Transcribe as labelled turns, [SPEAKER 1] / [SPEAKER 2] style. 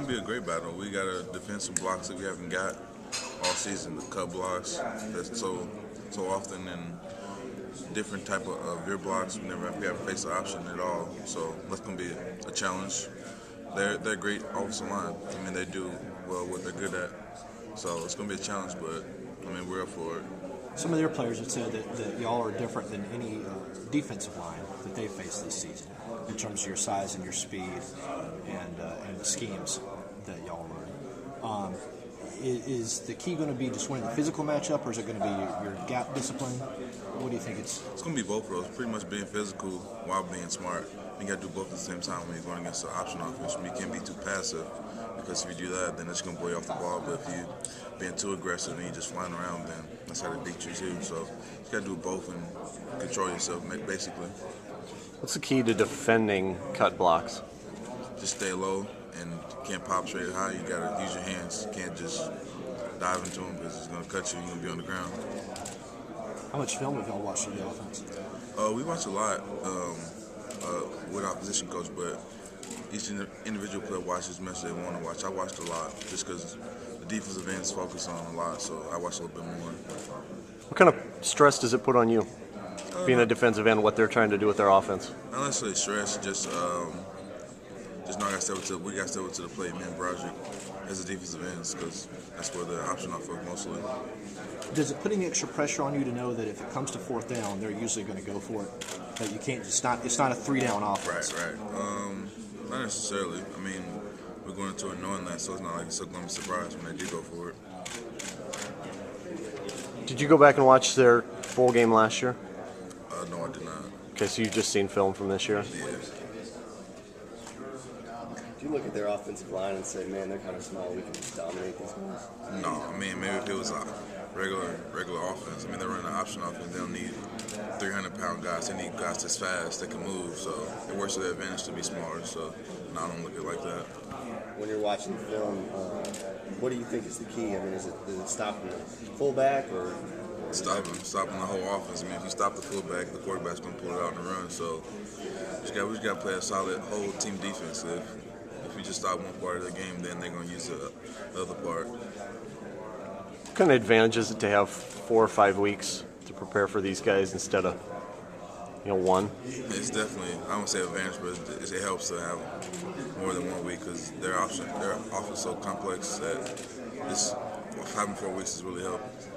[SPEAKER 1] going to be a great battle. We got a defensive blocks that we haven't got all season. The cut blocks that's so often in different type of veer blocks. We haven't faced the option at all. So that's going to be a challenge. They're great offensive line. I mean, they do well what they're good at. So it's going to be a challenge, but I mean, we're up for it.
[SPEAKER 2] Some of their players have said that y'all are different than any defensive line that they've faced this season in terms of your size and your speed and the schemes that y'all run. Is the key going to be just winning the physical matchup, or is it going to be your gap discipline? What do you think it's?
[SPEAKER 1] It's going to be both of those. Pretty much being physical while being smart. You got to do both at the same time when you're going against the option offense. You can't be too passive, because if you do that, then it's going to blow you off the ball. But if you being too aggressive and you're just flying around, then that's how they beat you too. So you got to do both and control yourself, basically.
[SPEAKER 3] What's the key to defending cut blocks?
[SPEAKER 1] Just stay low and can't pop straight high. You got to use your hands. You can't just dive into them because it's going to cut you. You're going to be on the ground.
[SPEAKER 2] How much film have y'all watched of the offense?
[SPEAKER 1] We watch a lot with our position coach, but each individual player watches as much as they want to watch. I watched a lot just because the defensive ends focus on a lot, so I watch a little bit more.
[SPEAKER 3] What kind of stress does it put on you, being a defensive end, what they're trying to do with their offense?
[SPEAKER 1] Not necessarily stress, just know I got to step up to the plate, me and Broderick, as a defensive ends, because that's where the option off of mostly.
[SPEAKER 2] Does it put any extra pressure on you to know that if it comes to fourth down, they're usually going to go for it? That you can't. It's not a 3-down offense.
[SPEAKER 1] Right. Not necessarily. I mean, we're going into it knowing that, so it's not like it's going to be surprised when they do go for it.
[SPEAKER 3] Did you go back and watch their bowl game last year?
[SPEAKER 1] No, I did not.
[SPEAKER 3] Okay, so you've just seen film from this year?
[SPEAKER 1] Yeah.
[SPEAKER 4] Do you look at their offensive line and say, man, they're kind of small, we can just dominate these guys?
[SPEAKER 1] No, I mean, maybe if it was a regular offense. I mean, they're running an option offense. They don't need 300-pound guys. They need guys that's fast, that can move. So it works to their advantage to be smaller. So no, I don't look at it like that.
[SPEAKER 4] When you're watching the film, what do you think is the key? I mean, is it stopping the fullback or?
[SPEAKER 1] Stopping the whole offense. I mean, if you stop the fullback, the quarterback's going to pull it out and run. So we just got to play a solid whole team defense. If we just stop one part of the game, then they're going to use the other part.
[SPEAKER 3] What kind of advantage is it to have 4 or 5 weeks to prepare for these guys instead of, one?
[SPEAKER 1] It's definitely, I don't say advantage, but it helps to have more than 1 week because their offense is so complex that having 4 weeks has really helped.